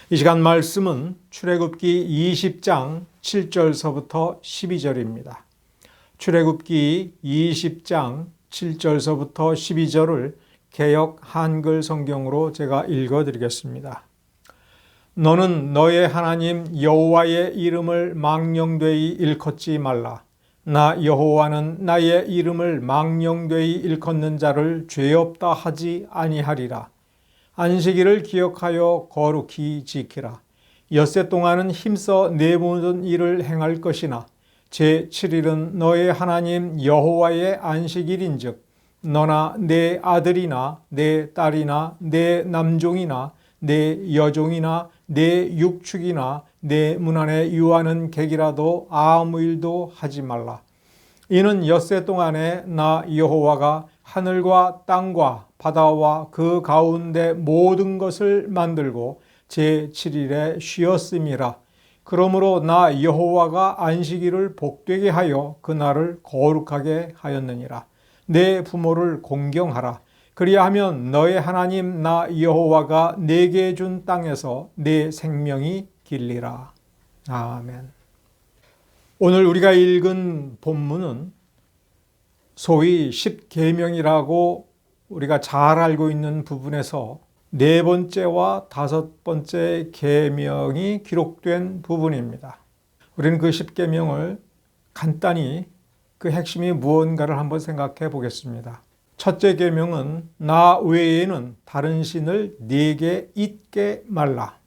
이 시간 말씀은 출애굽기 20장 7절서부터 12절입니다. 출애굽기 20장 7절서부터 12절을 개역 한글 성경으로 제가 읽어드리겠습니다. 너는 너의 하나님 여호와의 이름을 망령되이 일컫지 말라. 나 여호와는 나의 이름을 망령되이 일컫는 자를 죄 없다 하지 아니하리라. 안식일을 기억하여 거룩히 지키라. 엿새 동안은 힘써 내 모든 일을 행할 것이나 제7일은 너의 하나님 여호와의 안식일인즉 너나 내 아들이나 내 딸이나 내 남종이나 내 여종이나 내 육축이나 내 문 안에 유하는 객이라도 아무 일도 하지 말라. 이는 엿새 동안에 나 여호와가 하늘과 땅과 바다와 그 가운데 모든 것을 만들고 제7일에 쉬었음이라. 그러므로 나 여호와가 안식일을 복되게 하여 그날을 거룩하게 하였느니라. 내 부모를 공경하라. 그리하면 너의 하나님 나 여호와가 내게 준 땅에서 내 생명이 길리라. 아멘. 오늘 우리가 읽은 본문은 소위 십계명이라고 우리가 잘 알고 있는 부분에서 네 번째와 다섯 번째 계명이 기록된 부분입니다. 우리는 그 십계명을 간단히 그 핵심이 무언가를 한번 생각해 보겠습니다. 첫째 계명은 나 외에는 다른 신을 네게 잇게 말라.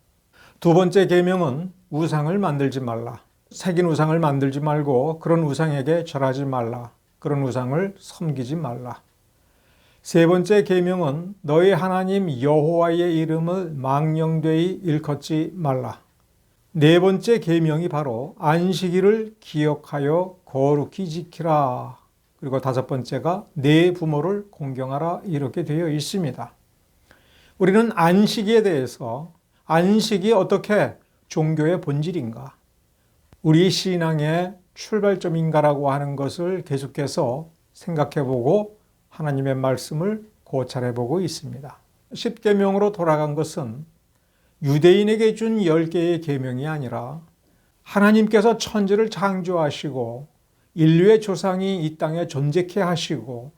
두 번째 계명은 우상을 만들지 말라. 새긴 우상을 만들지 말고 그런 우상에게 절하지 말라. 그런 우상을 섬기지 말라. 세 번째 계명은 너의 하나님 여호와의 이름을 망령되이 일컫지 말라. 네 번째 계명이 바로 안식일을 기억하여 거룩히 지키라. 그리고 다섯 번째가 내 부모를 공경하라 이렇게 되어 있습니다. 우리는 안식에 대해서 안식이 어떻게 종교의 본질인가? 우리 신앙의 출발점인가라고 하는 것을 계속해서 생각해보고 하나님의 말씀을 고찰해보고 있습니다. 십계명으로 돌아간 것은 유대인에게 준 10개의 계명이 아니라 하나님께서 천지를 창조하시고 인류의 조상이 이 땅에 존재케 하시고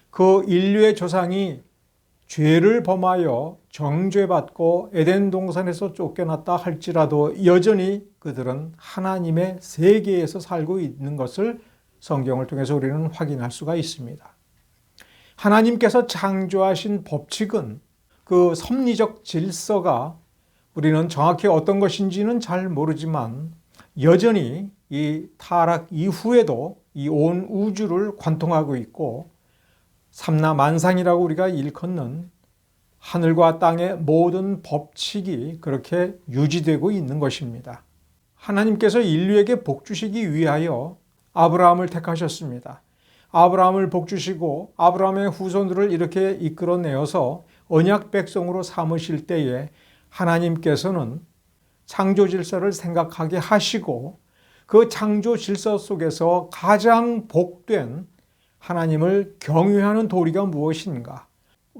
그 인류의 조상이 죄를 범하여 정죄받고 에덴 동산에서 쫓겨났다 할지라도 여전히 그들은 하나님의 세계에서 살고 있는 것을 성경을 통해서 우리는 확인할 수가 있습니다. 하나님께서 창조하신 법칙은 그 섭리적 질서가 우리는 정확히 어떤 것인지는 잘 모르지만 여전히 이 타락 이후에도 이 온 우주를 관통하고 있고 삼라만상이라고 우리가 일컫는 하늘과 땅의 모든 법칙이 그렇게 유지되고 있는 것입니다. 하나님께서 인류에게 복 주시기 위하여 아브라함을 택하셨습니다. 아브라함을 복 주시고 아브라함의 후손들을 이렇게 이끌어내어서 언약 백성으로 삼으실 때에 하나님께서는 창조 질서를 생각하게 하시고 그 창조 질서 속에서 가장 복된 하나님을 경외하는 도리가 무엇인가?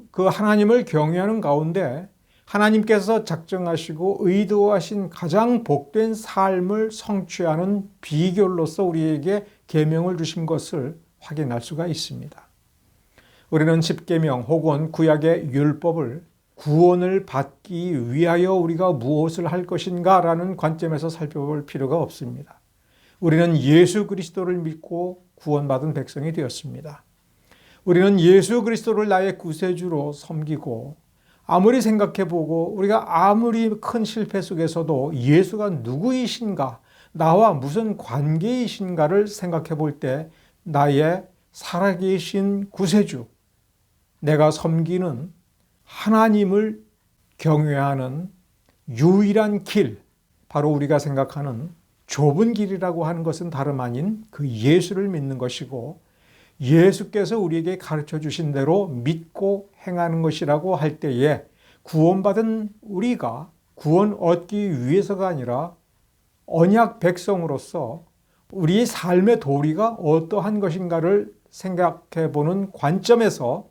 그 하나님을 경외하는 가운데 하나님께서 작정하시고 의도하신 가장 복된 삶을 성취하는 비결로서 우리에게 계명을 주신 것을 확인할 수가 있습니다. 우리는 십계명 혹은 구약의 율법을 구원을 받기 위하여 우리가 무엇을 할 것인가 라는 관점에서 살펴볼 필요가 없습니다. 우리는 예수 그리스도를 믿고 구원받은 백성이 되었습니다. 우리는 예수 그리스도를 나의 구세주로 섬기고 아무리 생각해보고 우리가 아무리 큰 실패 속에서도 예수가 누구이신가, 나와 무슨 관계이신가를 생각해 볼 때 나의 살아계신 구세주, 내가 섬기는 하나님을 경외하는 유일한 길, 바로 우리가 생각하는 좁은 길이라고 하는 것은 다름 아닌 그 예수를 믿는 것이고 예수께서 우리에게 가르쳐 주신 대로 믿고 행하는 것이라고 할 때에 구원받은 우리가 구원 얻기 위해서가 아니라 언약 백성으로서 우리의 삶의 도리가 어떠한 것인가를 생각해 보는 관점에서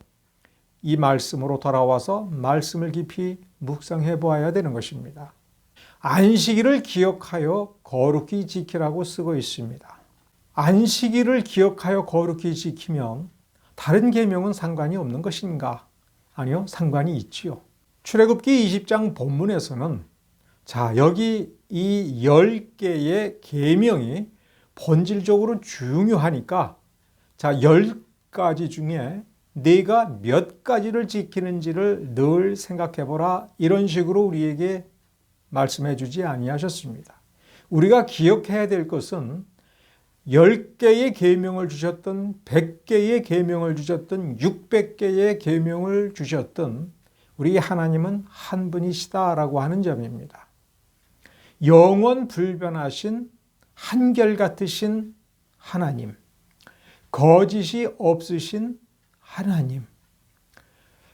이 말씀으로 돌아와서 말씀을 깊이 묵상해 보아야 되는 것입니다. 안식일을 기억하여 거룩히 지키라고 쓰고 있습니다. 안식일을 기억하여 거룩히 지키면 다른 계명은 상관이 없는 것인가? 아니요, 상관이 있지요. 출애굽기 20장 본문에서는 여기 이 10개의 계명이 본질적으로 중요하니까 10가지 중에 네가 몇 가지를 지키는지를 늘 생각해 보라, 이런 식으로 우리에게 말씀해 주지 아니하셨습니다. 우리가 기억해야 될 것은 10개의 계명을 주셨던 100개의 계명을 주셨던 600개의 계명을 주셨던 우리 하나님은 한 분이시다라고 하는 점입니다. 영원 불변하신 한결같으신 하나님, 거짓이 없으신 하나님,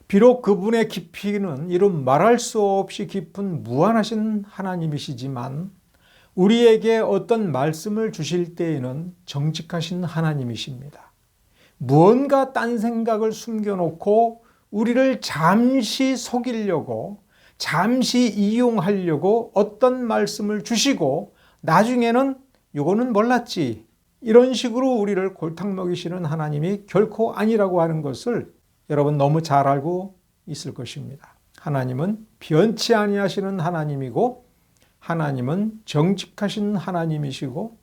비록 그분의 깊이는 이름 말할 수 없이 깊은 무한하신 하나님이시지만 우리에게 어떤 말씀을 주실 때에는 정직하신 하나님이십니다. 무언가 딴 생각을 숨겨놓고 우리를 잠시 속이려고, 잠시 이용하려고 어떤 말씀을 주시고 나중에는 이거는 몰랐지, 이런 식으로 우리를 골탕 먹이시는 하나님이 결코 아니라고 하는 것을 여러분 너무 잘 알고 있을 것입니다. 하나님은 변치 아니하시는 하나님이고, 하나님은 정직하신 하나님이시고,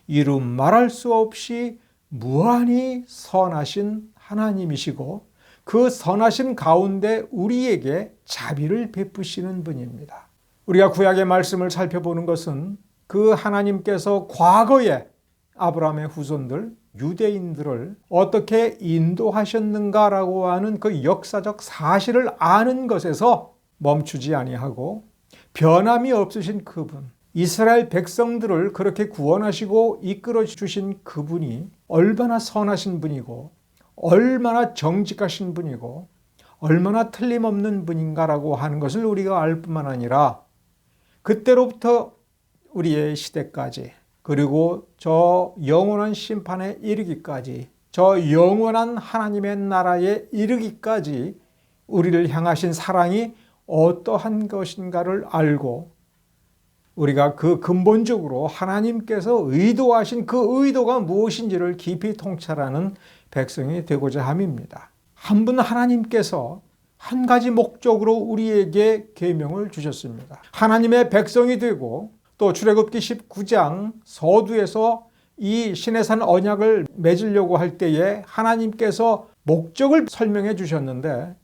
이루 말할 수 없이 무한히 선하신 하나님이시고, 그 선하신 가운데 우리에게 자비를 베푸시는 분입니다. 우리가 구약의 말씀을 살펴보는 것은 그 하나님께서 과거에 아브라함의 후손들, 유대인들을 어떻게 인도하셨는가라고 하는 그 역사적 사실을 아는 것에서 멈추지 아니하고, 변함이 없으신 그분, 이스라엘 백성들을 그렇게 구원하시고 이끌어 주신 그분이 얼마나 선하신 분이고 얼마나 정직하신 분이고 얼마나 틀림없는 분인가라고 하는 것을 우리가 알 뿐만 아니라, 그때로부터 우리의 시대까지, 그리고 저 영원한 심판에 이르기까지, 저 영원한 하나님의 나라에 이르기까지 우리를 향하신 사랑이 어떠한 것인가를 알고, 우리가 그 근본적으로 하나님께서 의도하신 그 의도가 무엇인지를 깊이 통찰하는 백성이 되고자 함입니다. 한 분 하나님께서 한 가지 목적으로 우리에게 계명을 주셨습니다. 하나님의 백성이 되고, 또 출애굽기 19장 서두에서 이 시내산 언약을 맺으려고 할 때에 하나님께서 목적을 설명해 주셨는데,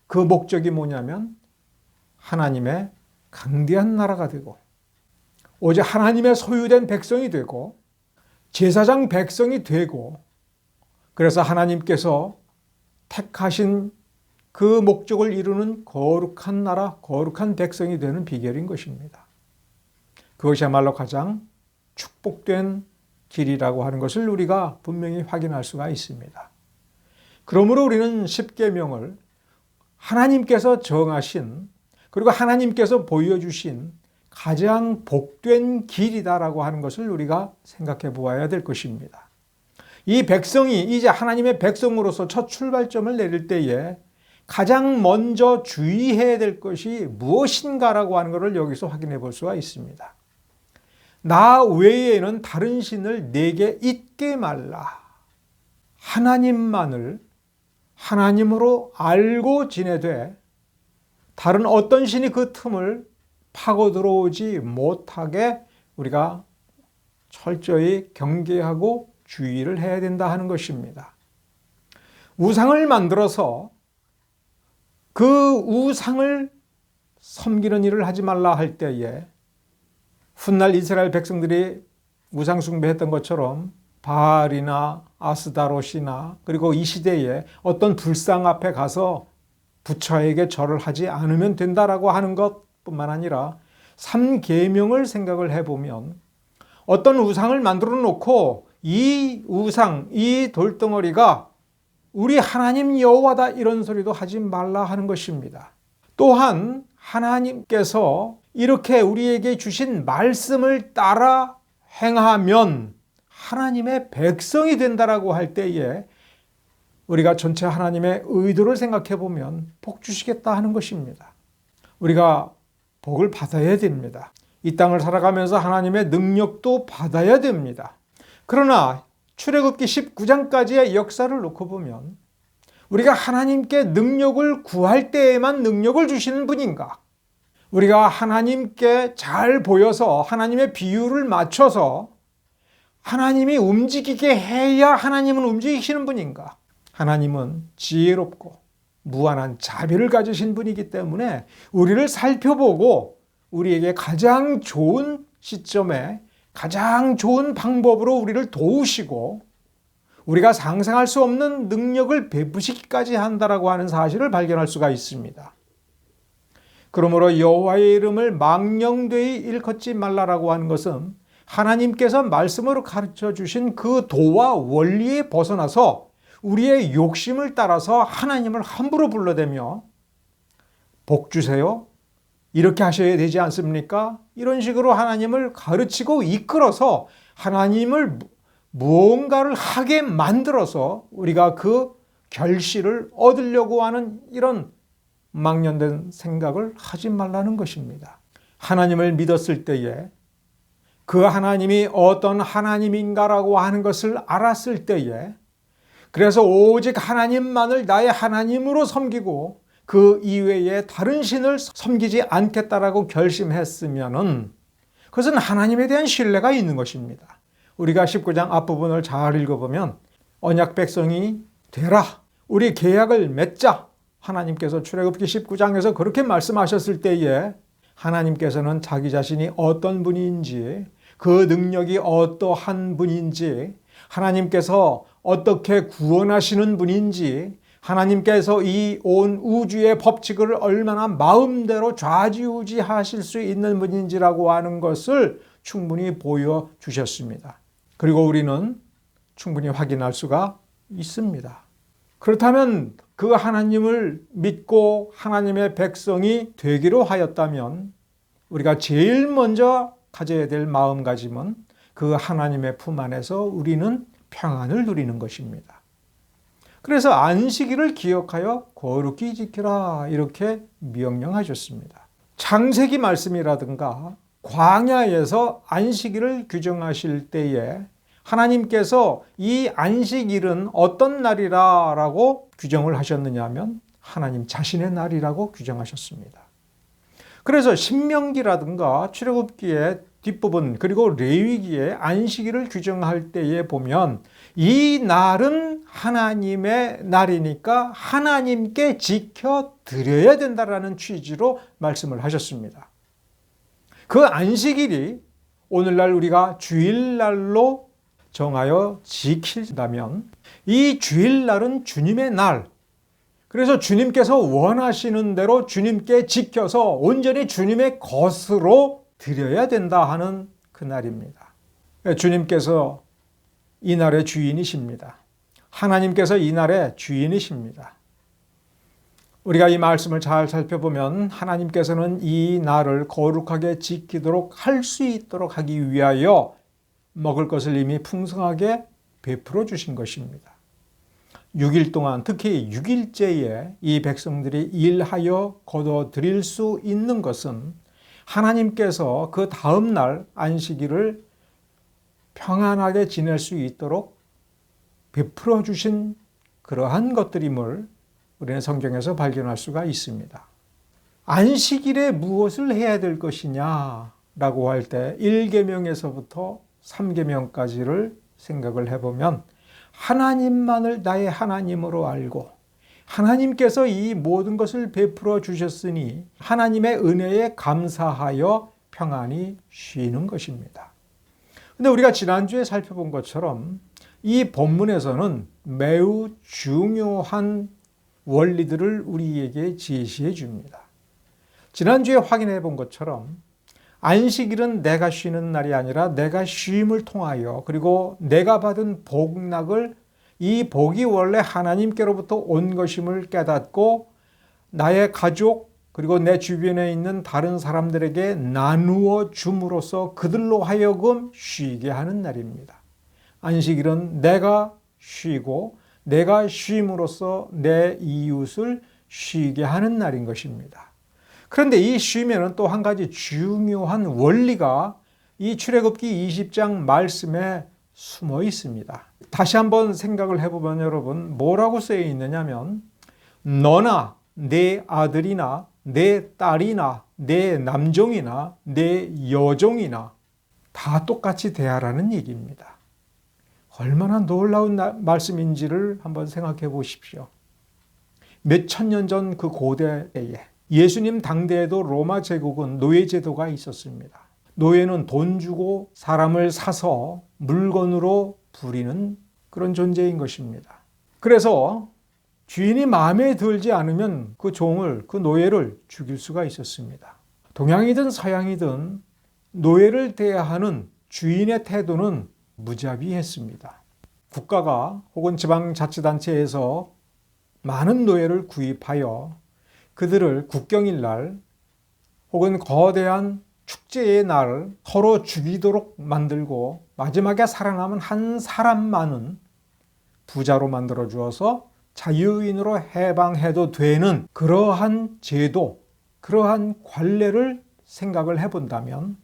그 목적이 뭐냐면 하나님의 강대한 나라가 되고, 오직 하나님의 소유된 백성이 되고, 제사장 백성이 되고, 그래서 하나님께서 택하신 그 목적을 이루는 거룩한 나라, 거룩한 백성이 되는 비결인 것입니다. 그것이야말로 가장 축복된 길이라고 하는 것을 우리가 분명히 확인할 수가 있습니다. 그러므로 우리는 십계명을 하나님께서 정하신, 그리고 하나님께서 보여주신 가장 복된 길이다라고 하는 것을 우리가 생각해 보아야 될 것입니다. 이 백성이 이제 하나님의 백성으로서 첫 출발점을 내릴 때에 가장 먼저 주의해야 될 것이 무엇인가라고 하는 것을 여기서 확인해 볼 수가 있습니다. 나 외에는 다른 신을 내게 잇게 말라. 하나님만을 하나님으로 알고 지내되 다른 어떤 신이 그 틈을 파고 들어오지 못하게 우리가 철저히 경계하고 주의를 해야 된다 하는 것입니다. 우상을 만들어서 그 우상을 섬기는 일을 하지 말라 할 때에, 훗날 이스라엘 백성들이 우상 숭배했던 것처럼 바알이나 아스다롯이나, 그리고 이 시대에 어떤 불상 앞에 가서 부처에게 절을 하지 않으면 된다라고 하는 것뿐만 아니라 3계명을 생각을 해보면 어떤 우상을 만들어 놓고 이 우상, 이 돌덩어리가 우리 하나님 여호와다, 이런 소리도 하지 말라 하는 것입니다. 또한 하나님께서 이렇게 우리에게 주신 말씀을 따라 행하면 하나님의 백성이 된다라고 할 때에 우리가 전체 하나님의 의도를 생각해 보면 복 주시겠다 하는 것입니다. 우리가 복을 받아야 됩니다. 이 땅을 살아가면서 하나님의 능력도 받아야 됩니다. 그러나 출애굽기 19장까지의 역사를 놓고 보면 우리가 하나님께 능력을 구할 때에만 능력을 주시는 분인가? 우리가 하나님께 잘 보여서 하나님의 비율을 맞춰서 하나님이 움직이게 해야 하나님은 움직이시는 분인가? 하나님은 지혜롭고 무한한 자비를 가지신 분이기 때문에 우리를 살펴보고 우리에게 가장 좋은 시점에 가장 좋은 방법으로 우리를 도우시고 우리가 상상할 수 없는 능력을 베푸시기까지 한다라고 하는 사실을 발견할 수가 있습니다. 그러므로 여호와의 이름을 망령되이 일컫지 말라라고 하는 것은 하나님께서 말씀으로 가르쳐 주신 그 도와 원리에 벗어나서 우리의 욕심을 따라서 하나님을 함부로 불러대며 복 주세요, 이렇게 하셔야 되지 않습니까? 이런 식으로 하나님을 가르치고 이끌어서 하나님을 무언가를 하게 만들어서 우리가 그 결실을 얻으려고 하는 이런 망령된 생각을 하지 말라는 것입니다. 하나님을 믿었을 때에 그 하나님이 어떤 하나님인가라고 하는 것을 알았을 때에 그래서 오직 하나님만을 나의 하나님으로 섬기고 그 이외에 다른 신을 섬기지 않겠다라고 결심했으면은 그것은 하나님에 대한 신뢰가 있는 것입니다. 우리가 19장 앞부분을 잘 읽어보면 언약 백성이 되라, 우리 계약을 맺자, 하나님께서 출애굽기 19장에서 그렇게 말씀하셨을 때에 하나님께서는 자기 자신이 어떤 분인지, 그 능력이 어떠한 분인지, 하나님께서 어떻게 구원하시는 분인지, 하나님께서 이 온 우주의 법칙을 얼마나 마음대로 좌지우지하실 수 있는 분인지라고 하는 것을 충분히 보여주셨습니다. 그리고 우리는 충분히 확인할 수가 있습니다. 그렇다면 그 하나님을 믿고 하나님의 백성이 되기로 하였다면 우리가 제일 먼저 가져야 될 마음가짐은 그 하나님의 품 안에서 우리는 평안을 누리는 것입니다. 그래서 안식일을 기억하여 거룩히 지키라, 이렇게 명령하셨습니다. 창세기 말씀이라든가 광야에서 안식일을 규정하실 때에 하나님께서 이 안식일은 어떤 날이라고 규정을 하셨느냐 하면 하나님 자신의 날이라고 규정하셨습니다. 그래서 신명기라든가 출애굽기의 뒷부분 그리고 레위기의 안식일을 규정할 때에 보면 이 날은 하나님의 날이니까 하나님께 지켜드려야 된다라는 취지로 말씀을 하셨습니다. 그 안식일이 오늘날 우리가 주일날로 정하여 지킨다면 이 주일날은 주님의 날, 그래서 주님께서 원하시는 대로 주님께 지켜서 온전히 주님의 것으로 드려야 된다 하는 그 날입니다. 주님께서 이 날의 주인이십니다. 하나님께서 이 날의 주인이십니다. 우리가 이 말씀을 잘 살펴보면 하나님께서는 이 날을 거룩하게 지키도록 할 수 있도록 하기 위하여 먹을 것을 이미 풍성하게 베풀어 주신 것입니다. 6일 동안, 특히 6일째에 이 백성들이 일하여 거둬들일 수 있는 것은 하나님께서 그 다음 날 안식일을 평안하게 지낼 수 있도록 베풀어 주신 그러한 것들임을 우리는 성경에서 발견할 수가 있습니다. 안식일에 무엇을 해야 될 것이냐라고 할 때 1계명에서부터 3계명까지를 생각을 해보면 하나님만을 나의 하나님으로 알고 하나님께서 이 모든 것을 베풀어 주셨으니 하나님의 은혜에 감사하여 평안히 쉬는 것입니다. 근데 우리가 지난주에 살펴본 것처럼 이 본문에서는 매우 중요한 원리들을 우리에게 제시해 줍니다. 지난주에 확인해 본 것처럼 안식일은 내가 쉬는 날이 아니라 내가 쉼을 통하여 그리고 내가 받은 복락을 이 복이 원래 하나님께로부터 온 것임을 깨닫고 나의 가족 그리고 내 주변에 있는 다른 사람들에게 나누어 줌으로써 그들로 하여금 쉬게 하는 날입니다. 안식일은 내가 쉬고 내가 쉼으로써 내 이웃을 쉬게 하는 날인 것입니다. 그런데 이 쉼에는 또 한 가지 중요한 원리가 이 출애굽기 20장 말씀에 숨어 있습니다. 다시 한번 생각을 해보면 여러분, 뭐라고 쓰여 있느냐면 너나 내 아들이나 내 딸이나 내 남종이나 내 여종이나 다 똑같이 대하라는 얘기입니다. 얼마나 놀라운 말씀인지를 한번 생각해 보십시오. 몇 천 년 전 그 고대에 예수님 당대에도 로마 제국은 노예 제도가 있었습니다. 노예는 돈 주고 사람을 사서 물건으로 부리는 그런 존재인 것입니다. 그래서 주인이 마음에 들지 않으면 그 종을, 그 노예를 죽일 수가 있었습니다. 동양이든 서양이든 노예를 대하는 주인의 태도는 무자비했습니다. 국가가 혹은 지방자치단체에서 많은 노예를 구입하여 그들을 국경일 날 혹은 거대한 축제의 날 서로 죽이도록 만들고 마지막에 살아남은 한 사람만은 부자로 만들어 주어서 자유인으로 해방해도 되는 그러한 제도, 그러한 관례를 생각을 해본다면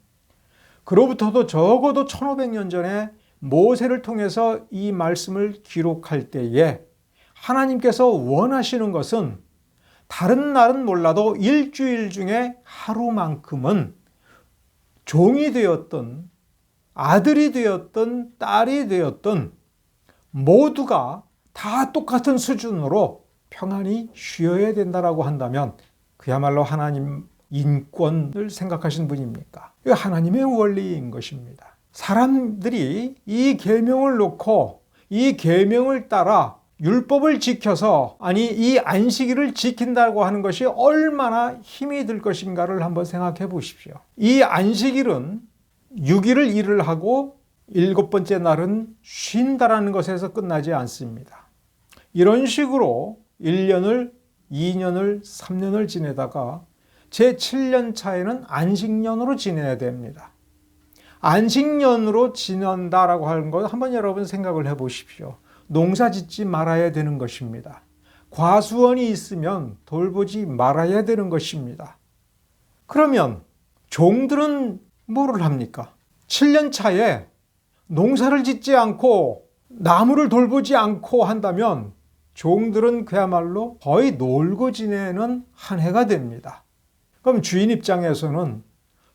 그로부터도 적어도 1500년 전에 모세를 통해서 이 말씀을 기록할 때에 하나님께서 원하시는 것은 다른 날은 몰라도 일주일 중에 하루만큼은 종이 되었던 아들이 되었던 딸이 되었던 모두가 다 똑같은 수준으로 평안히 쉬어야 된다라고 한다면 그야말로 하나님 인권을 생각하신 분입니까? 이거 하나님의 원리인 것입니다. 사람들이 이 계명을 놓고 이 계명을 따라 율법을 지켜서 이 안식일을 지킨다고 하는 것이 얼마나 힘이 들 것인가를 한번 생각해 보십시오. 이 안식일은 6일을 일을 하고 7번째 날은 쉰다라는 것에서 끝나지 않습니다. 이런 식으로 1년을, 2년을, 3년을 지내다가 제 7년 차에는 안식년으로 지내야 됩니다. 안식년으로 지낸다라고 하는 것 한번 여러분 생각을 해 보십시오. 농사 짓지 말아야 되는 것입니다. 과수원이 있으면 돌보지 말아야 되는 것입니다. 그러면 종들은 뭐를 합니까? 7년 차에 농사를 짓지 않고 나무를 돌보지 않고 한다면 종들은 그야말로 거의 놀고 지내는 한 해가 됩니다. 그럼 주인 입장에서는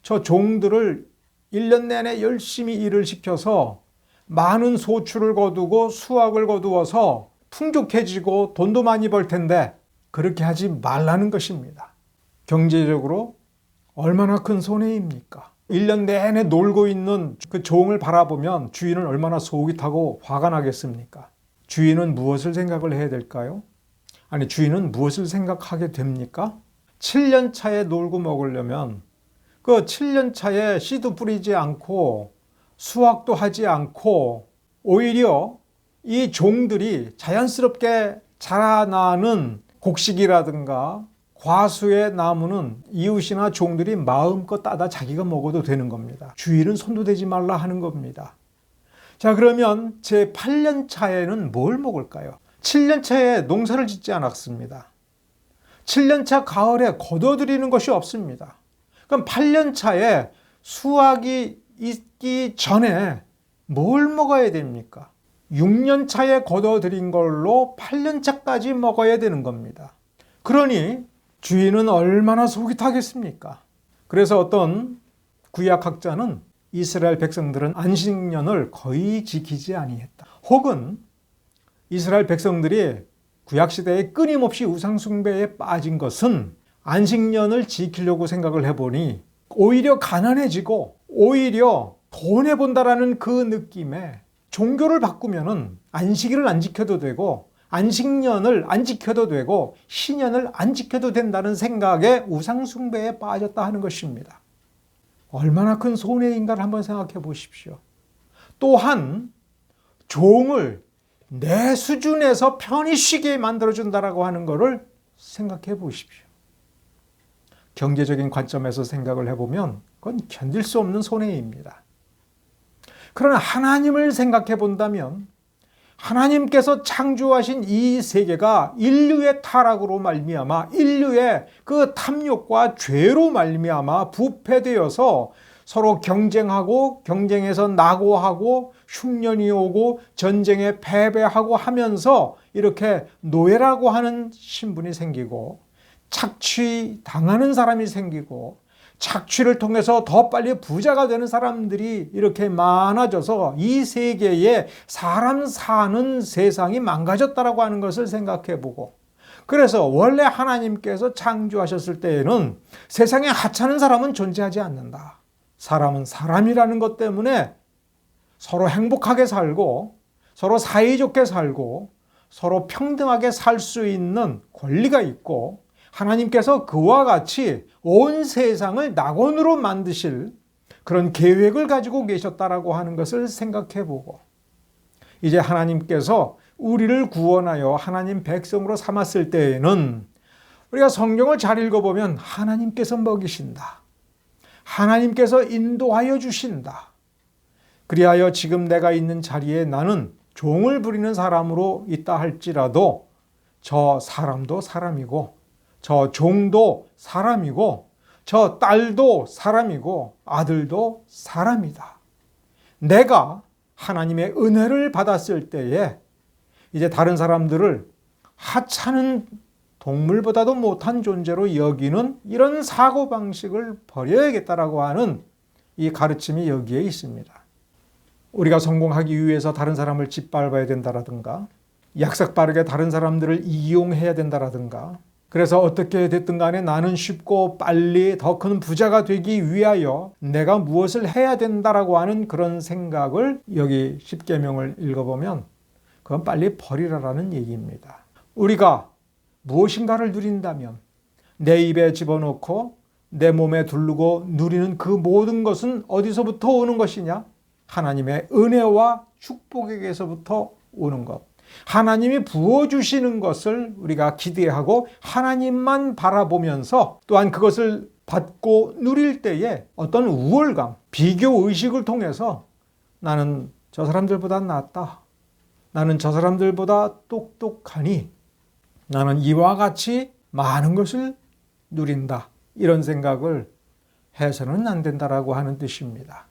저 종들을 1년 내내 열심히 일을 시켜서 많은 소출을 거두고 수확을 거두어서 풍족해지고 돈도 많이 벌 텐데 그렇게 하지 말라는 것입니다. 경제적으로 얼마나 큰 손해입니까? 1년 내내 놀고 있는 그 종을 바라보면 주인은 얼마나 속이 타고 화가 나겠습니까? 주인은 무엇을 생각을 해야 될까요? 주인은 무엇을 생각하게 됩니까? 7년 차에 놀고 먹으려면 그 7년 차에 씨도 뿌리지 않고 수확도 하지 않고 오히려 이 종들이 자연스럽게 자라나는 곡식이라든가 과수의 나무는 이웃이나 종들이 마음껏 따다 자기가 먹어도 되는 겁니다. 주인은 손도 대지 말라 하는 겁니다. 자, 그러면 제 8년 차에는 뭘 먹을까요? 7년 차에 농사를 짓지 않았습니다. 7년 차 가을에 거둬들이는 것이 없습니다. 그럼 8년 차에 수확이 있기 전에 뭘 먹어야 됩니까? 6년 차에 거둬들인 걸로 8년 차까지 먹어야 되는 겁니다. 그러니 주인은 얼마나 속이 타겠습니까? 그래서 어떤 구약학자는 이스라엘 백성들은 안식년을 거의 지키지 아니했다. 혹은 이스라엘 백성들이 구약시대에 끊임없이 우상숭배에 빠진 것은 안식년을 지키려고 생각을 해보니 오히려 가난해지고 오히려 손해본다라는 그 느낌에 종교를 바꾸면은 안식일을 안 지켜도 되고 안식년을 안 지켜도 되고 신년을 안 지켜도 된다는 생각에 우상숭배에 빠졌다 하는 것입니다. 얼마나 큰 손해인가를 한번 생각해 보십시오. 또한 종을 내 수준에서 편히 쉬게 만들어준다라고 하는 것을 생각해 보십시오. 경제적인 관점에서 생각을 해보면 그건 견딜 수 없는 손해입니다. 그러나 하나님을 생각해 본다면 하나님께서 창조하신 이 세계가 인류의 타락으로 말미암아 인류의 그 탐욕과 죄로 말미암아 부패되어서 서로 경쟁하고 경쟁에서 낙오하고 흉년이 오고 전쟁에 패배하고 하면서 이렇게 노예라고 하는 신분이 생기고 착취당하는 사람이 생기고 착취를 통해서 더 빨리 부자가 되는 사람들이 이렇게 많아져서 이 세계에 사람 사는 세상이 망가졌다라고 하는 것을 생각해 보고, 그래서 원래 하나님께서 창조하셨을 때에는 세상에 하찮은 사람은 존재하지 않는다. 사람은 사람이라는 것 때문에 서로 행복하게 살고 서로 사이좋게 살고 서로 평등하게 살 수 있는 권리가 있고, 하나님께서 그와 같이 온 세상을 낙원으로 만드실 그런 계획을 가지고 계셨다라고 하는 것을 생각해 보고, 이제 하나님께서 우리를 구원하여 하나님 백성으로 삼았을 때에는 우리가 성경을 잘 읽어보면 하나님께서 먹이신다. 하나님께서 인도하여 주신다. 그리하여 지금 내가 있는 자리에 나는 종을 부리는 사람으로 있다 할지라도 저 사람도 사람이고 저 종도 사람이고 저 딸도 사람이고 아들도 사람이다. 내가 하나님의 은혜를 받았을 때에 이제 다른 사람들을 하찮은 동물보다도 못한 존재로 여기는 이런 사고방식을 버려야겠다라고 하는 이 가르침이 여기에 있습니다. 우리가 성공하기 위해서 다른 사람을 짓밟아야 된다라든가 약삭빠르게 다른 사람들을 이용해야 된다라든가, 그래서 어떻게 됐든 간에 나는 쉽고 빨리 더 큰 부자가 되기 위하여 내가 무엇을 해야 된다라고 하는 그런 생각을 여기 십계명을 읽어보면 그건 빨리 버리라라는 얘기입니다. 우리가 무엇인가를 누린다면 내 입에 집어넣고 내 몸에 두르고 누리는 그 모든 것은 어디서부터 오는 것이냐? 하나님의 은혜와 축복에게서부터 오는 것. 하나님이 부어주시는 것을 우리가 기대하고 하나님만 바라보면서 또한 그것을 받고 누릴 때에 어떤 우월감, 비교의식을 통해서 나는 저 사람들보다 낫다. 나는 저 사람들보다 똑똑하니 나는 이와 같이 많은 것을 누린다. 이런 생각을 해서는 안 된다라고 하는 뜻입니다.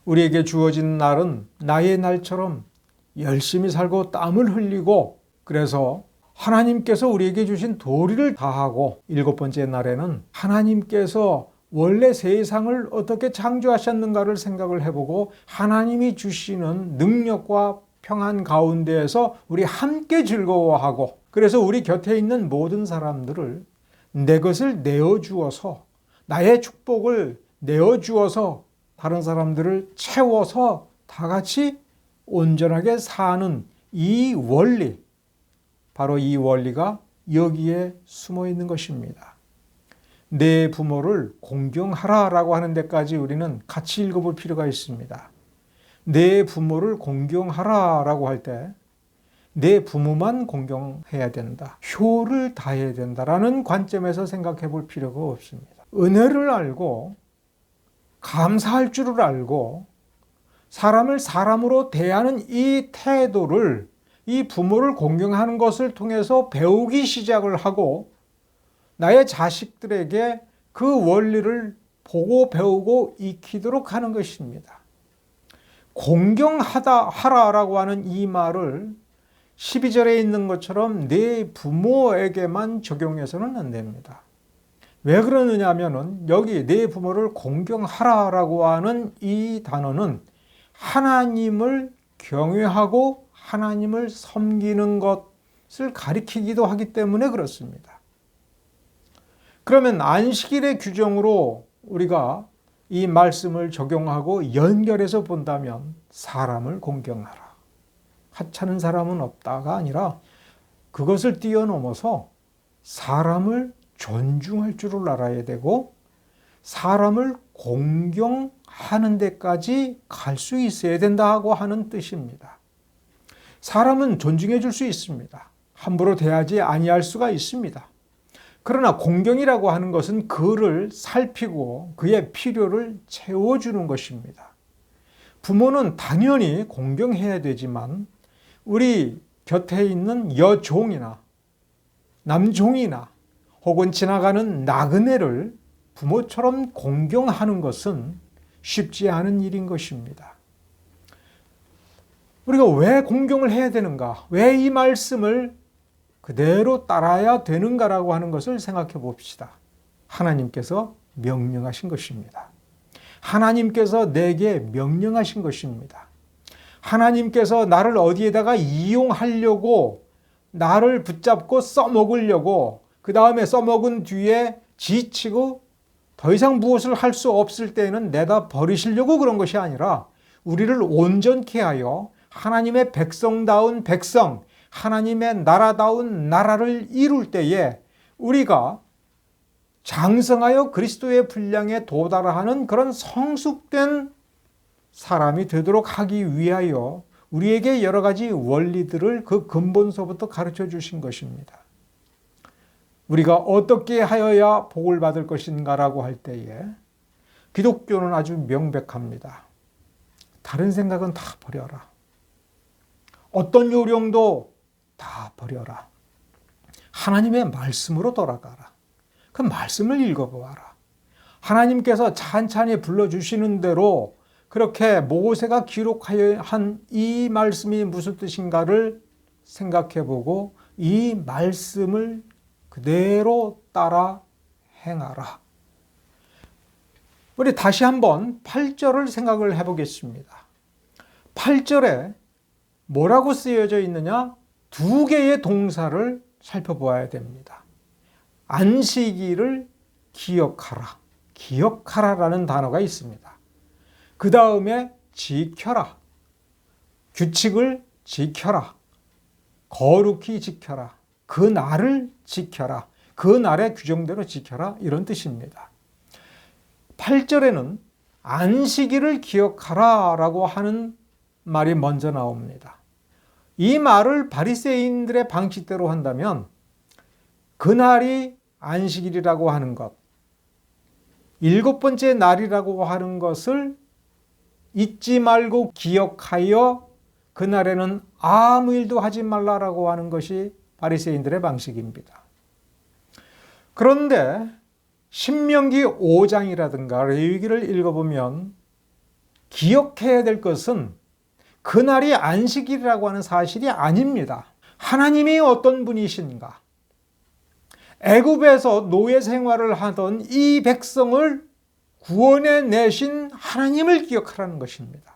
우리에게 주어진 날은 나의 날처럼 열심히 살고 땀을 흘리고, 그래서 하나님께서 우리에게 주신 도리를 다하고, 7번째 날에는 하나님께서 원래 세상을 어떻게 창조하셨는가를 생각을 해보고 하나님이 주시는 능력과 평안 가운데에서 우리 함께 즐거워하고, 그래서 우리 곁에 있는 모든 사람들을 내 것을 내어주어서 나의 축복을 내어주어서 다른 사람들을 채워서 다 같이 온전하게 사는 이 원리, 바로 이 원리가 여기에 숨어 있는 것입니다. 내 부모를 공경하라라고 하는 데까지 우리는 같이 읽어볼 필요가 있습니다. 내 부모를 공경하라라고 할 때 내 부모만 공경해야 된다, 효를 다해야 된다라는 관점에서 생각해 볼 필요가 없습니다. 은혜를 알고 감사할 줄을 알고 사람을 사람으로 대하는 이 태도를, 이 부모를 공경하는 것을 통해서 배우기 시작을 하고 나의 자식들에게 그 원리를 보고 배우고 익히도록 하는 것입니다. 공경하라라고 하는 이 말을 12절에 있는 것처럼 내 부모에게만 적용해서는 안 됩니다. 왜 그러느냐 하면은 여기 내 부모를 공경하라라고 하는 이 단어는 하나님을 경외하고 하나님을 섬기는 것을 가리키기도 하기 때문에 그렇습니다. 그러면 안식일의 규정으로 우리가 이 말씀을 적용하고 연결해서 본다면 사람을 공경하라. 하찮은 사람은 없다가 아니라 그것을 뛰어넘어서 사람을 존중할 줄을 알아야 되고 사람을 공경하는 데까지 갈 수 있어야 된다고 하는 뜻입니다. 사람은 존중해 줄 수 있습니다. 함부로 대하지 아니할 수가 있습니다. 그러나 공경이라고 하는 것은 그를 살피고 그의 필요를 채워주는 것입니다. 부모는 당연히 공경해야 되지만 우리 곁에 있는 여종이나 남종이나 혹은 지나가는 나그네를 부모처럼 공경하는 것은 쉽지 않은 일인 것입니다. 우리가 왜 공경을 해야 되는가? 왜 이 말씀을 그대로 따라야 되는가라고 하는 것을 생각해 봅시다. 하나님께서 명령하신 것입니다. 하나님께서 내게 명령하신 것입니다. 하나님께서 나를 어디에다가 이용하려고 나를 붙잡고 써먹으려고 그 다음에 써먹은 뒤에 지치고 더 이상 무엇을 할 수 없을 때에는 내다 버리시려고 그런 것이 아니라 우리를 온전케 하여 하나님의 백성다운 백성, 하나님의 나라다운 나라를 이룰 때에 우리가 장성하여 그리스도의 분량에 도달하는 그런 성숙된 사람이 되도록 하기 위하여 우리에게 여러 가지 원리들을 그 근본서부터 가르쳐 주신 것입니다. 우리가 어떻게 하여야 복을 받을 것인가라고 할 때에 기독교는 아주 명백합니다. 다른 생각은 다 버려라. 어떤 요령도 다 버려라. 하나님의 말씀으로 돌아가라. 그 말씀을 읽어보아라. 하나님께서 찬찬히 불러주시는 대로 그렇게 모세가 기록하여 한 이 말씀이 무슨 뜻인가를 생각해보고 이 말씀을 그대로 따라 행하라. 우리 다시 한번 8절을 생각을 해보겠습니다. 8절에 뭐라고 쓰여져 있느냐? 두 개의 동사를 살펴보아야 됩니다. 안식일을 기억하라. 기억하라라는 단어가 있습니다. 그 다음에 지켜라. 규칙을 지켜라. 거룩히 지켜라. 그 날을 지켜라. 그 날의 규정대로 지켜라. 이런 뜻입니다. 8절에는 안식일을 기억하라 라고 하는 말이 먼저 나옵니다. 이 말을 바리새인들의 방식대로 한다면 그날이 안식일이라고 하는 것, 일곱 번째 날이라고 하는 것을 잊지 말고 기억하여 그날에는 아무 일도 하지 말라라고 하는 것이 바리새인들의 방식입니다. 그런데 신명기 5장이라든가 레위기를 읽어보면 기억해야 될 것은 그날이 안식일이라고 하는 사실이 아닙니다. 하나님이 어떤 분이신가? 애굽에서 노예 생활을 하던 이 백성을 구원해 내신 하나님을 기억하라는 것입니다.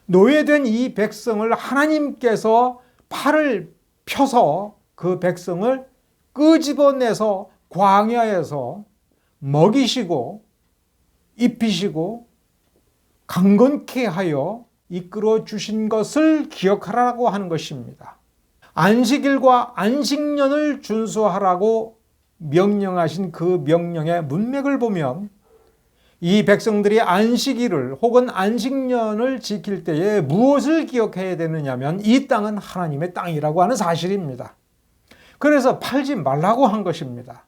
노예된 이 백성을 하나님께서 팔을 펴서 그 백성을 끄집어내서 광야에서 먹이시고 입히시고 강건케 하여 이끌어 주신 것을 기억하라고 하는 것입니다. 안식일과 안식년을 준수하라고 명령하신 그 명령의 문맥을 보면 이 백성들이 안식일을 혹은 안식년을 지킬 때에 무엇을 기억해야 되느냐면 이 땅은 하나님의 땅이라고 하는 사실입니다. 그래서 팔지 말라고 한 것입니다.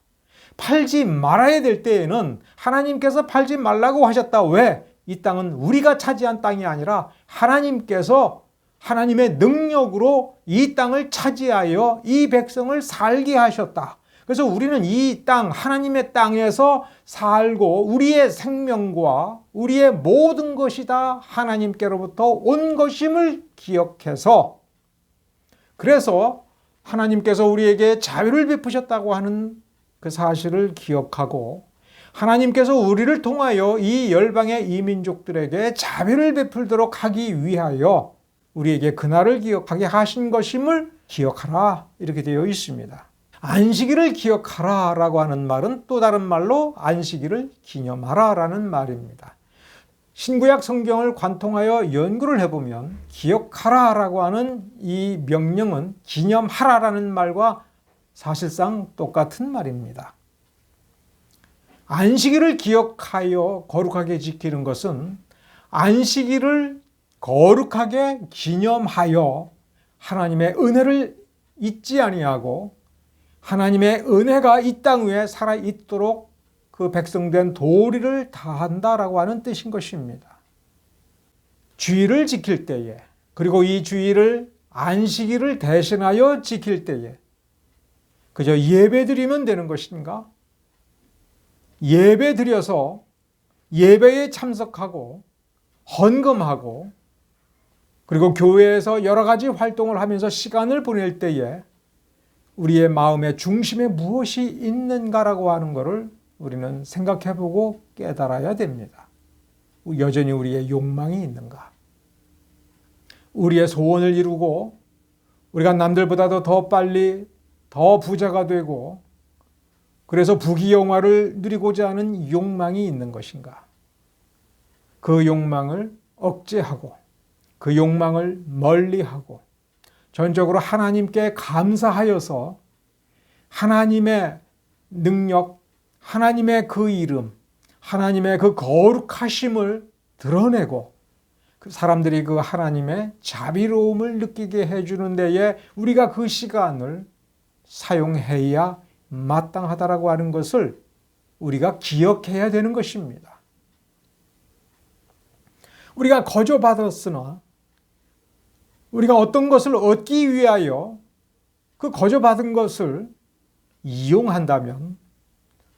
팔지 말아야 될 때에는 하나님께서 팔지 말라고 하셨다. 왜? 이 땅은 우리가 차지한 땅이 아니라 하나님께서 하나님의 능력으로 이 땅을 차지하여 이 백성을 살게 하셨다. 그래서 우리는 이 땅, 하나님의 땅에서 살고 우리의 생명과 우리의 모든 것이 다 하나님께로부터 온 것임을 기억해서 그래서 하나님께서 우리에게 자유를 베푸셨다고 하는 그 사실을 기억하고 하나님께서 우리를 통하여 이 열방의 이민족들에게 자비를 베풀도록 하기 위하여 우리에게 그날을 기억하게 하신 것임을 기억하라 이렇게 되어 있습니다. 안식일을 기억하라 라고 하는 말은 또 다른 말로 안식일을 기념하라 라는 말입니다. 신구약 성경을 관통하여 연구를 해보면 기억하라 라고 하는 이 명령은 기념하라 라는 말과 사실상 똑같은 말입니다. 안식일을 기억하여 거룩하게 지키는 것은 안식일을 거룩하게 기념하여 하나님의 은혜를 잊지 아니하고 하나님의 은혜가 이 땅 위에 살아있도록 그 백성된 도리를 다한다라고 하는 뜻인 것입니다. 주일을 지킬 때에 그리고 이 주일을 안식일을 대신하여 지킬 때에 그저 예배드리면 되는 것인가? 예배드려서 예배에 참석하고 헌금하고 그리고 교회에서 여러 가지 활동을 하면서 시간을 보낼 때에 우리의 마음의 중심에 무엇이 있는가라고 하는 것을 우리는 생각해보고 깨달아야 됩니다. 여전히 우리의 욕망이 있는가? 우리의 소원을 이루고 우리가 남들보다도 더 빨리 더 부자가 되고 그래서 부귀영화를 누리고자 하는 욕망이 있는 것인가? 그 욕망을 억제하고 그 욕망을 멀리하고 전적으로 하나님께 감사하여서 하나님의 능력, 하나님의 그 이름, 하나님의 그 거룩하심을 드러내고 그 사람들이 그 하나님의 자비로움을 느끼게 해주는 데에 우리가 그 시간을 사용해야 마땅하다라고 하는 것을 우리가 기억해야 되는 것입니다. 우리가 거저받았으나 우리가 어떤 것을 얻기 위하여 그 거저받은 것을 이용한다면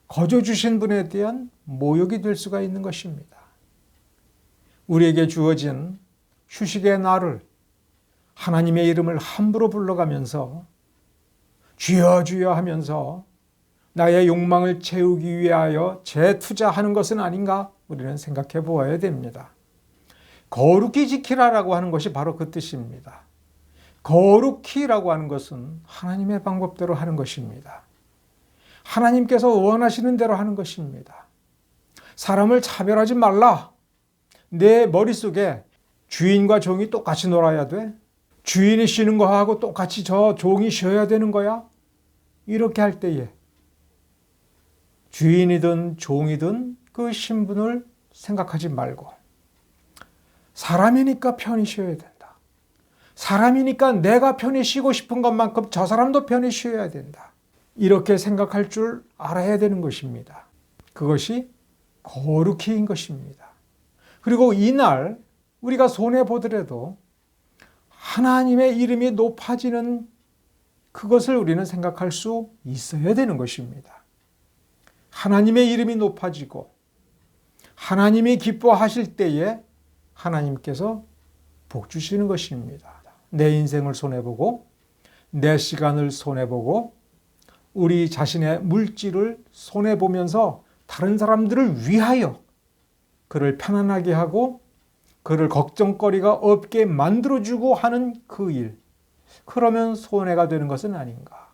거저 주신 분에 대한 모욕이 될 수가 있는 것입니다. 우리에게 주어진 휴식의 날을 하나님의 이름을 함부로 불러가면서 주여 주여 하면서 나의 욕망을 채우기 위하여 재투자하는 것은 아닌가 우리는 생각해 보아야 됩니다. 거룩히 지키라라고 하는 것이 바로 그 뜻입니다. 거룩히라고 하는 것은 하나님의 방법대로 하는 것입니다. 하나님께서 원하시는 대로 하는 것입니다. 사람을 차별하지 말라. 내 머릿속에 주인과 종이 똑같이 놀아야 돼? 주인이 쉬는 거하고 똑같이 저 종이 쉬어야 되는 거야? 이렇게 할 때에 주인이든 종이든 그 신분을 생각하지 말고 사람이니까 편히 쉬어야 된다. 사람이니까 내가 편히 쉬고 싶은 것만큼 저 사람도 편히 쉬어야 된다. 이렇게 생각할 줄 알아야 되는 것입니다. 그것이 거룩히인 것입니다. 그리고 이날 우리가 손해보더라도 하나님의 이름이 높아지는 그것을 우리는 생각할 수 있어야 되는 것입니다. 하나님의 이름이 높아지고 하나님이 기뻐하실 때에 하나님께서 복 주시는 것입니다. 내 인생을 손해보고 내 시간을 손해보고 우리 자신의 물질을 손해보면서 다른 사람들을 위하여 그를 편안하게 하고 그를 걱정거리가 없게 만들어주고 하는 그 일, 그러면 손해가 되는 것은 아닌가.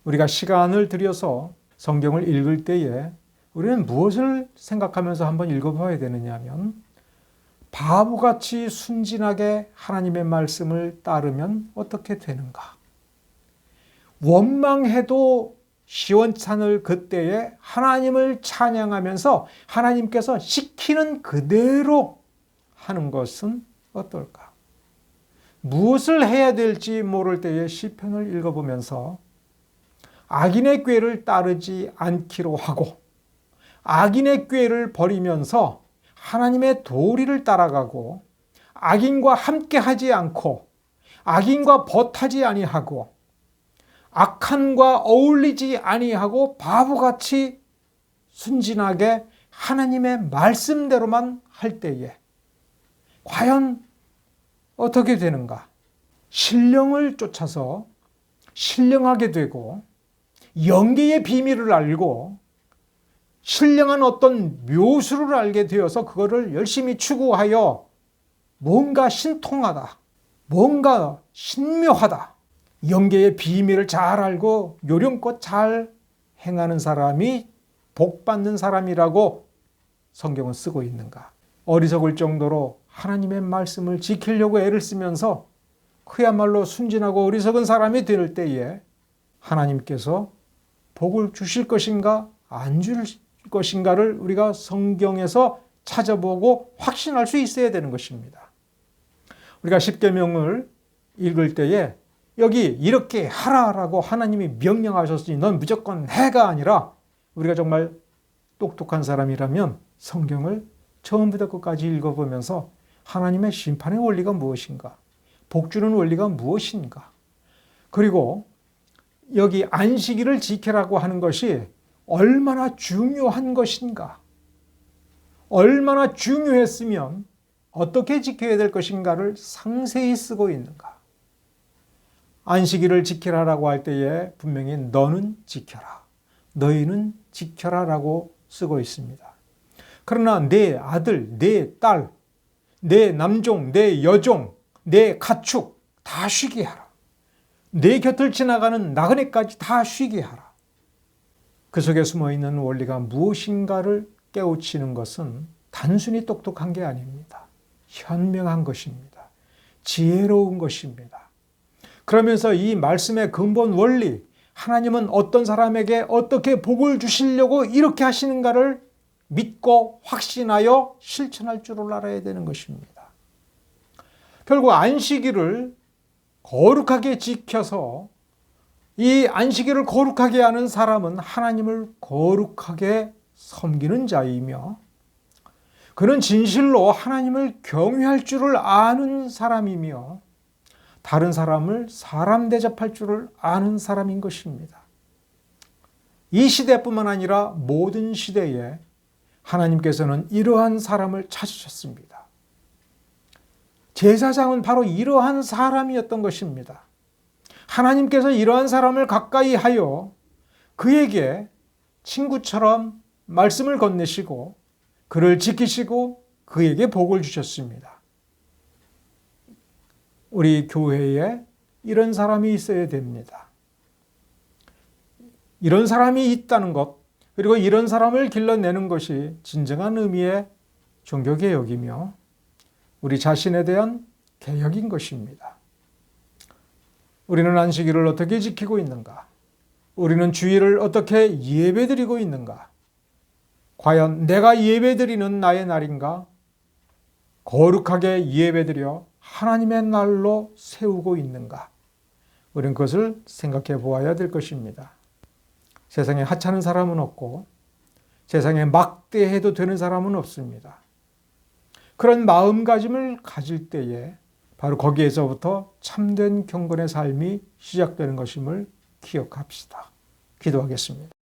우리가 시간을 들여서 성경을 읽을 때에 우리는 무엇을 생각하면서 한번 읽어봐야 되느냐 하면 바보같이 순진하게 하나님의 말씀을 따르면 어떻게 되는가. 원망해도 시원찮을 그때에 하나님을 찬양하면서 하나님께서 시키는 그대로 하는 것은 어떨까? 무엇을 해야 될지 모를 때에 시편을 읽어보면서 악인의 꾀를 따르지 않기로 하고 악인의 꾀를 버리면서 하나님의 도리를 따라가고 악인과 함께하지 않고 악인과 벗하지 아니하고 악한과 어울리지 아니하고 바보같이 순진하게 하나님의 말씀대로만 할 때에 과연 어떻게 되는가? 신령을 쫓아서 신령하게 되고 영계의 비밀을 알고 신령한 어떤 묘수를 알게 되어서 그거를 열심히 추구하여 뭔가 신통하다, 뭔가 신묘하다, 영계의 비밀을 잘 알고 요령껏 잘 행하는 사람이 복받는 사람이라고 성경은 쓰고 있는가? 어리석을 정도로 하나님의 말씀을 지키려고 애를 쓰면서 그야말로 순진하고 어리석은 사람이 될 때에 하나님께서 복을 주실 것인가 안 주실 것인가를 우리가 성경에서 찾아보고 확신할 수 있어야 되는 것입니다. 우리가 십계명을 읽을 때에 여기 이렇게 하라라고 하나님이 명령하셨으니 넌 무조건 해가 아니라 우리가 정말 똑똑한 사람이라면 성경을 처음부터 끝까지 읽어보면서 하나님의 심판의 원리가 무엇인가? 복주는 원리가 무엇인가? 그리고 여기 안식일을 지키라고 하는 것이 얼마나 중요한 것인가? 얼마나 중요했으면 어떻게 지켜야 될 것인가를 상세히 쓰고 있는가? 안식일을 지키라라고 할 때에 분명히 너는 지켜라, 너희는 지켜라라고 쓰고 있습니다. 그러나 내 아들, 내 딸, 내 남종, 내 여종, 내 가축 다 쉬게 하라. 내 곁을 지나가는 나그네까지 다 쉬게 하라. 그 속에 숨어있는 원리가 무엇인가를 깨우치는 것은 단순히 똑똑한 게 아닙니다. 현명한 것입니다. 지혜로운 것입니다. 그러면서 이 말씀의 근본 원리, 하나님은 어떤 사람에게 어떻게 복을 주시려고 이렇게 하시는가를 믿고 확신하여 실천할 줄을 알아야 되는 것입니다. 결국 안식일을 거룩하게 지켜서 이 안식일을 거룩하게 하는 사람은 하나님을 거룩하게 섬기는 자이며 그는 진실로 하나님을 경외할 줄을 아는 사람이며 다른 사람을 사람 대접할 줄을 아는 사람인 것입니다. 이 시대뿐만 아니라 모든 시대에 하나님께서는 이러한 사람을 찾으셨습니다. 제사장은 바로 이러한 사람이었던 것입니다. 하나님께서 이러한 사람을 가까이 하여 그에게 친구처럼 말씀을 건네시고 그를 지키시고 그에게 복을 주셨습니다. 우리 교회에 이런 사람이 있어야 됩니다. 이런 사람이 있다는 것, 그리고 이런 사람을 길러내는 것이 진정한 의미의 종교개혁이며 우리 자신에 대한 개혁인 것입니다. 우리는 안식일을 어떻게 지키고 있는가? 우리는 주일을 어떻게 예배드리고 있는가? 과연 내가 예배드리는 나의 날인가? 거룩하게 예배드려 하나님의 날로 세우고 있는가? 우리는 그것을 생각해 보아야 될 것입니다. 세상에 하찮은 사람은 없고 세상에 막대해도 되는 사람은 없습니다. 그런 마음가짐을 가질 때에 바로 거기에서부터 참된 경건의 삶이 시작되는 것임을 기억합시다. 기도하겠습니다.